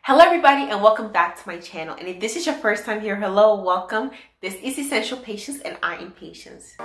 Hello everybody and welcome back to my channel, and if this is your first time here, hello, welcome. This is Essential Patience and I am Patience.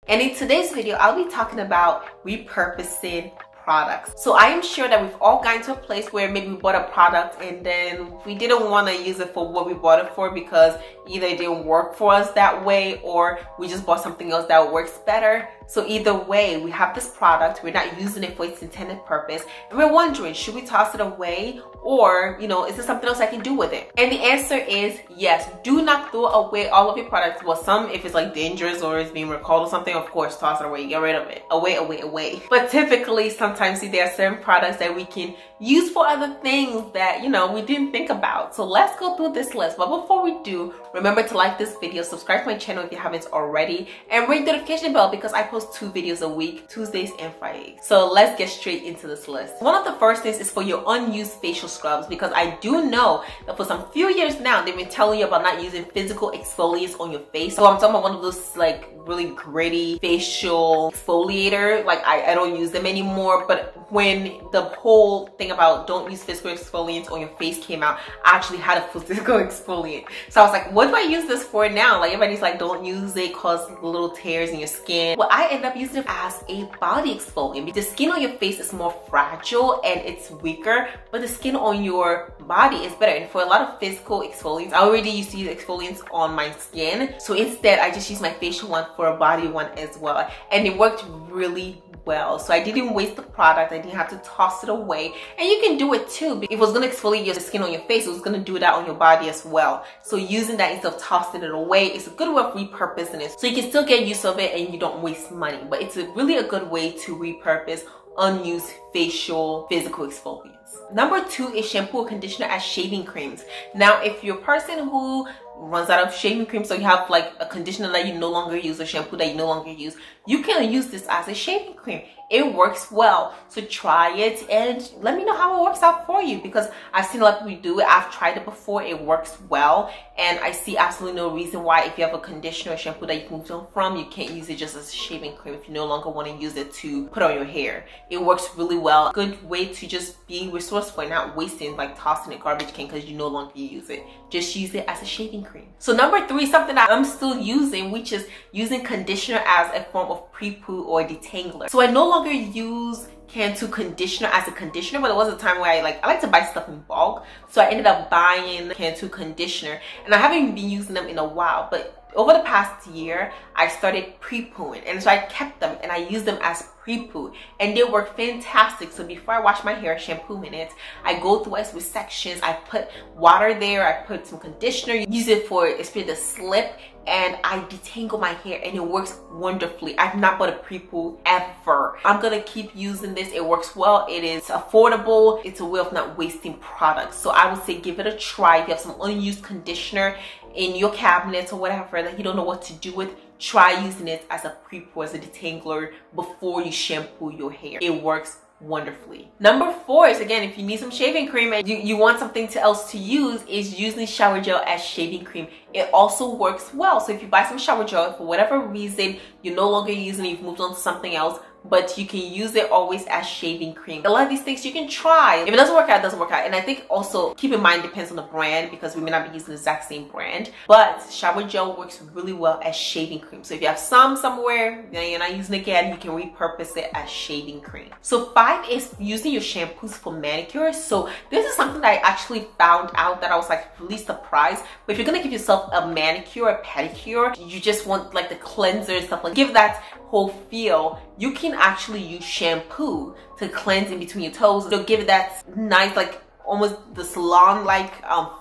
And in today's video, I'll be talking about repurposing products. So I am sure that we've all gotten to a place where maybe we bought a product and then we didn't want to use it for what we bought it for because either it didn't work for us that way or we just bought something else that works better. So either way, we have this product, we're not using it for its intended purpose, and we're wondering, should we toss it away or, is there something else I can do with it? And the answer is yes. Do not throw away all of your products. Well, some, if it's like dangerous or it's being recalled or something, of course, toss it away, get rid of it, away. But typically, sometimes there are certain products that we can use for other things that, we didn't think about. So let's go through this list. But before we do, remember to like this video, subscribe to my channel if you haven't already, and ring the notification bell because I post 2 videos a week, Tuesdays and Fridays. So let's get straight into this list. One of the first things is for your unused facial scrubs, because I do know that for some few years now, they've been telling you about not using physical exfoliants on your face. So I'm talking about one of those like really gritty facial exfoliator. Like I don't use them anymore, but when the whole thing about don't use physical exfoliants on your face came out, I actually had a physical exfoliant. So I was like, what do I use this for now? Like everybody's like, don't use it, cause little tears in your skin. Well, I end up using it as a body exfoliant. The skin on your face is more fragile and it's weaker, but the skin on your body is better. And for a lot of physical exfoliants, I already used to use exfoliants on my skin. So instead, I just use my facial one for a body one as well. And it worked really well. So I didn't waste the product. I didn't have to toss it away. And you can do it too. If it was going to exfoliate your skin on your face, it was going to do that on your body as well. So using that instead of tossing it away is a good way of repurposing it. So you can still get use of it and you don't waste money. But it's really a good way to repurpose unused facial physical exfoliants. Number 2 is shampoo or conditioner as shaving creams. Now, if you're a person who runs out of shaving cream, so you have like a conditioner that you no longer use or shampoo that you no longer use, you can use this as a shaving cream. It works well. So try it and let me know how it works out for you, because I've seen a lot of people do it. I've tried it before. It works well. And I see absolutely no reason why, if you have a conditioner or shampoo that you can move from, you can't use it just as a shaving cream if you no longer want to use it to put on your hair. It works really well. Good way to just be resourceful and not wasting, like tossing a garbage can because you no longer use it. Just use it as a shaving cream. So number 3, something that I'm still using, which is using conditioner as a form of pre-poo or detangler. So I no longer use Cantu conditioner as a conditioner, but there was a time where I like to buy stuff in bulk. So I ended up buying Cantu conditioner, and I haven't been using them in a while, but over the past year, I started pre-pooing, and so I kept them and I use them as pre-poo, and they work fantastic. So before I wash my hair, shampoo in it, I go through it with sections. I put water there, I put some conditioner, use it for especially the slip, and I detangle my hair, and it works wonderfully. I've not bought a pre-poo ever. I'm gonna keep using this. It works well. It is affordable. It's a way of not wasting products. So I would say give it a try. If you have some unused conditioner in your cabinet or whatever that you don't know what to do with, try using it as a pre-poo, as a detangler before you shampoo your hair. It works wonderfully. Number 4 is, again, if you need some shaving cream and you want something else to use, is using shower gel as shaving cream. It also works well. So if you buy some shower gel, for whatever reason you're no longer using it, you've moved on to something else, but you can use it always as shaving cream. A lot of these things you can try. If it doesn't work out, it doesn't work out. And I think also keep in mind, depends on the brand, because we may not be using the exact same brand, but shower gel works really well as shaving cream. So if you have some somewhere that you're not using again, you can repurpose it as shaving cream. So 5 is using your shampoos for manicures. So this is something that I actually found out that I was like really surprised. But if you're gonna give yourself a manicure, a pedicure, you just want like the cleanser and stuff, like give that whole feel, you can actually use shampoo to cleanse in between your toes. It'll give it that nice, like almost the salon-like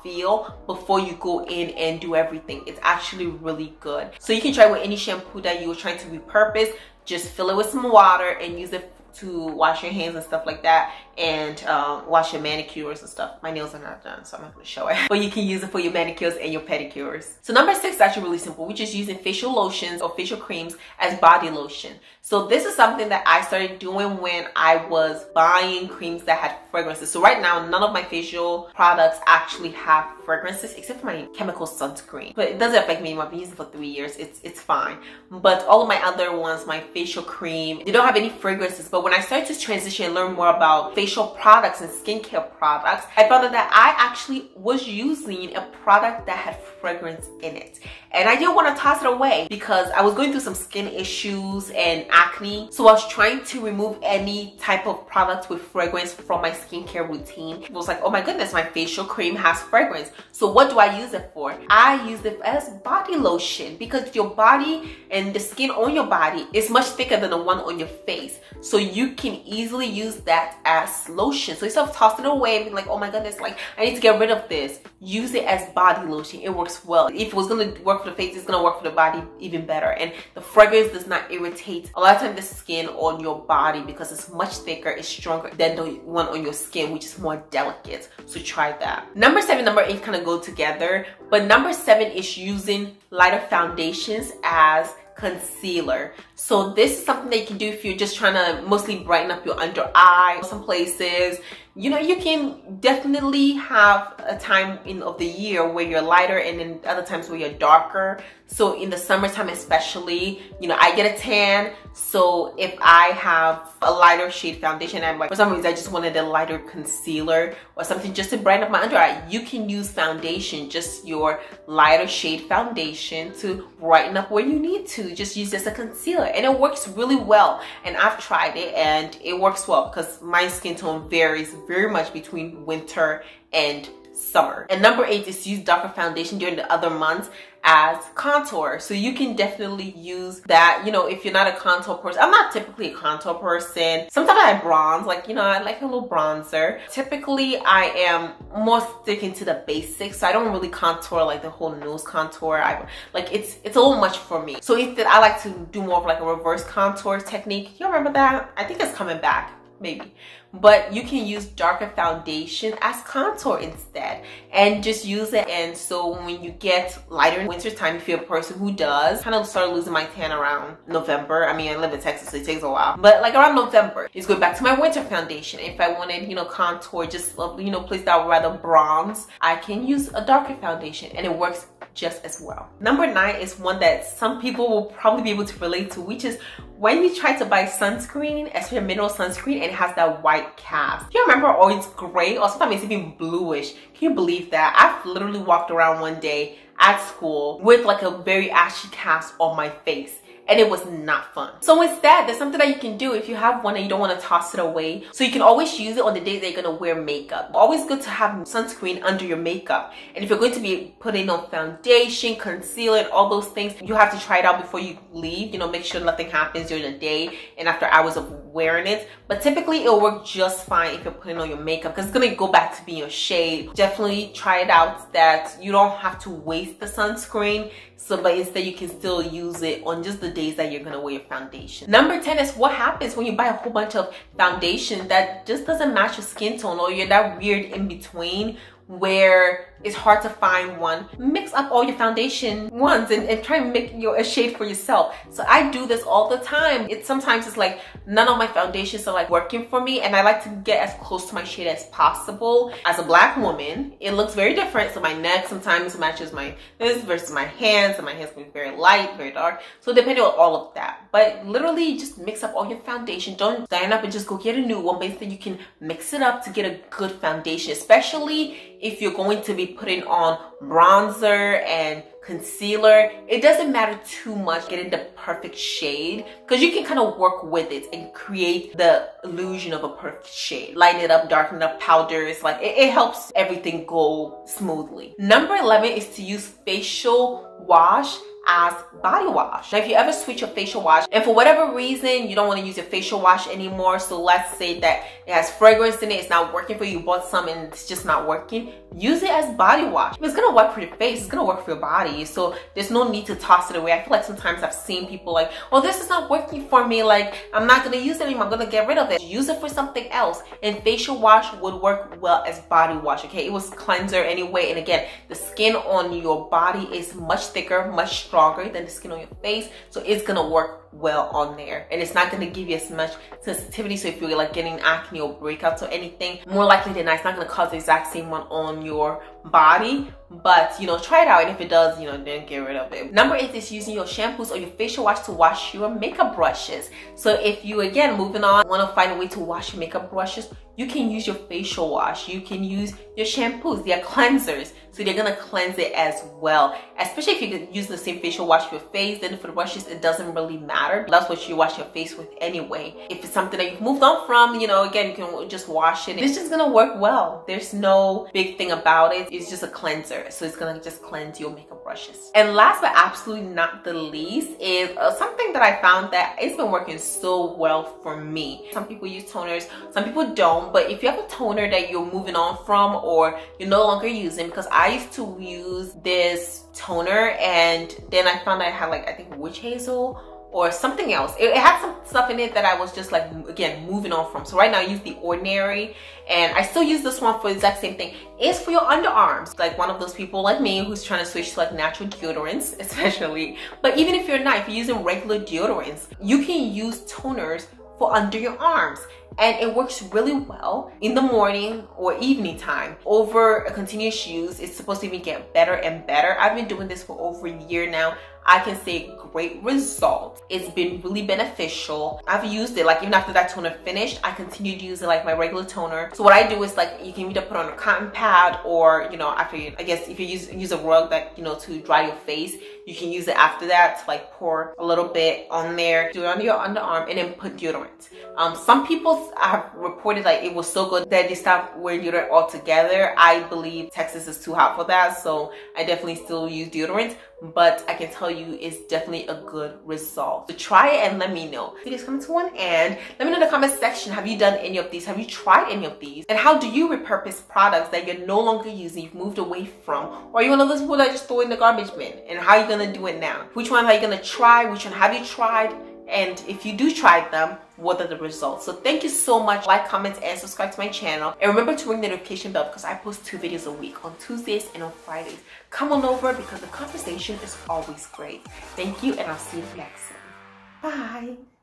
feel before you go in and do everything. It's actually really good. So you can try with any shampoo that you were trying to repurpose. Just fill it with some water and use it to wash your hands and stuff like that, and wash your manicures and stuff. My nails are not done, so I'm not going to show it. But you can use it for your manicures and your pedicures. So number 6 is actually really simple. We're just using facial lotions or facial creams as body lotion. So this is something that I started doing when I was buying creams that had fragrances. So right now, none of my facial products actually have fragrances except for my chemical sunscreen. But it doesn't affect me. I've been using it for 3 years. It's fine. But all of my other ones, my facial cream, they don't have any fragrances. But when I started to transition and learn more about facial products and skincare products, I found out that I actually was using a product that had fragrance in it. And I didn't want to toss it away because I was going through some skin issues and acne. So I was trying to remove any type of product with fragrance from my skincare routine. It was like, oh my goodness, my facial cream has fragrance. So what do I use it for? I use it as body lotion because your body and the skin on your body is much thicker than the one on your face. So you can easily use that as lotion. So instead of tossing it away and being like, oh my goodness, like I need to get rid of this, use it as body lotion. It works well. If it was going to work for the face, it's going to work for the body even better. And the fragrance does not irritate a lot of times the skin on your body because it's much thicker, it's stronger than the one on your skin, which is more delicate. So try that. Number 7, number 8 kind of go together, but number 7 is using lighter foundations as concealer. So this is something that you can do if you're just trying to mostly brighten up your under eye. Some places, you know, you can definitely have a time of the year where you're lighter and then other times where you're darker. So in the summertime especially, you know, I get a tan. So if I have a lighter shade foundation, I'm like, for some reason I just wanted a lighter concealer or something just to brighten up my under eye, you can use foundation, just your lighter shade foundation to brighten up where you need to. Just use this as a concealer and it works really well. And I've tried it and it works well because my skin tone varies very much between winter and summer. And number 8 is to use darker foundation during the other months as contour. So you can definitely use that, you know, if you're not a contour person. I'm not typically a contour person. Sometimes I bronze, like, you know, I like a little bronzer. Typically I am more sticking to the basics, so I don't really contour like the whole nose contour. It's a little much for me. So instead I like to do more of like a reverse contour technique. You remember that? I think it's coming back, maybe. But you can use darker foundation as contour instead and just use it. And so when you get lighter in winter time, if you're a person who does, kind of start losing my tan around November. I mean, I live in Texas, so it takes a while, but like around November, it's going back to my winter foundation. If I wanted, you know, contour, just, you know, place that rather bronze, I can use a darker foundation and it works just as well. Number 9 is one that some people will probably be able to relate to, which is when you try to buy sunscreen, especially mineral sunscreen, and it has that white cast. Do you remember? Or it's gray, or sometimes it's even bluish. Can you believe that? I've literally walked around one day at school with like a very ashy cast on my face. And it was not fun. So instead, there's something that you can do if you have one and you don't want to toss it away. So you can always use it on the days that you're going to wear makeup. Always good to have sunscreen under your makeup. And if you're going to be putting on foundation, concealer, and all those things, you have to try it out before you leave. You know, make sure nothing happens during the day and after hours of wearing it. But typically, it'll work just fine if you're putting on your makeup because it's going to go back to being your shade. Definitely try it out that you don't have to waste the sunscreen. So, but instead you can still use it on just the days that you're gonna wear your foundation. Number 10 is what happens when you buy a whole bunch of foundation that just doesn't match your skin tone, or you're that weird in between where it's hard to find one. Mix up all your foundation ones and try and make a shade for yourself. So I do this all the time. Sometimes it's like none of my foundations are like working for me and I like to get as close to my shade as possible. As a black woman, it looks very different. So my neck sometimes matches this versus my hands, and my hands can be very light, very dark. So depending on all of that. But literally just mix up all your foundation. Don't stand up and just go get a new one, but instead you can mix it up to get a good foundation, especially if you're going to be putting on bronzer and concealer. It doesn't matter too much getting the perfect shade because you can kind of work with it and create the illusion of a perfect shade. Lighten it up, darken up, powders, like it helps everything go smoothly. Number 11 is to use facial wash as body wash. Now if you ever switch your facial wash and for whatever reason you don't want to use your facial wash anymore, so let's say that it has fragrance in it, it's not working for you, you bought some and it's just not working, use it as body wash. It's gonna work for your face, it's gonna work for your body, so there's no need to toss it away. I feel like sometimes I've seen people like, well, this is not working for me, like I'm not gonna use it anymore, I'm gonna get rid of it. Use it for something else, and facial wash would work well as body wash. Okay, it was cleanser anyway, and again, the skin on your body is much thicker, much stronger than the skin on your face, so it's gonna work well on there, and it's not going to give you as much sensitivity. So if you're like getting acne or breakouts or anything, more likely than not, it's not going to cause the exact same one on your body. But you know, try it out, and if it does, you know, then get rid of it. Number 8 is using your shampoos or your facial wash to wash your makeup brushes. So if you, again, moving on, want to find a way to wash your makeup brushes, you can use your facial wash, you can use your shampoos. They are cleansers, so they're gonna cleanse it as well. Especially if you could use the same facial wash for your face, then for the brushes it doesn't really matter. That's what you wash your face with anyway. If it's something that you've moved on from, you know, again, you can just wash it. It's just gonna work well. There's no big thing about it. It's just a cleanser, so it's gonna just cleanse your makeup brushes. And last but absolutely not the least is something that I found that it's been working so well for me. Some people use toners, some people don't. But if you have a toner that you're moving on from or you're no longer using, because I used to use this toner and then I found I had like, I think witch hazel or something else. It had some stuff in it that I was just like, again, moving on from. So right now I use the Ordinary, and I still use this one for the exact same thing. It's for your underarms. Like one of those people like me who's trying to switch to like natural deodorants, especially. But even if you're not, if you're using regular deodorants, you can use toners for under your arms, and it works really well in the morning or evening time. Over a continuous use, it's supposed to even get better and better. I've been doing this for over a year now. I can say great results. It's been really beneficial. I've used it like even after that toner finished, I continued to use it like my regular toner. So what I do is like, you can either put on a cotton pad or, you know, after you, I guess if you use a rug that, you know, to dry your face, you can use it after that to like pour a little bit on there, do it under your underarm, and then put deodorant. Some people have reported like it was so good that they stopped wearing deodorant altogether. I believe Texas is too hot for that, so I definitely still use deodorant. But I can tell you it's definitely a good result. So try it and let me know. Video's coming to an end. Let me know in the comment section, have you done any of these? Have you tried any of these? And how do you repurpose products that you're no longer using, you've moved away from? Or are you one of those people that just throw in the garbage bin? And how are you gonna do it now? Which one are you gonna try? Which one have you tried? And if you do try them, what are the results? So thank you so much. Like, comment, and subscribe to my channel. And remember to ring the notification bell because I post 2 videos a week on Tuesdays and on Fridays. Come on over because the conversation is always great. Thank you, and I'll see you next time. Bye.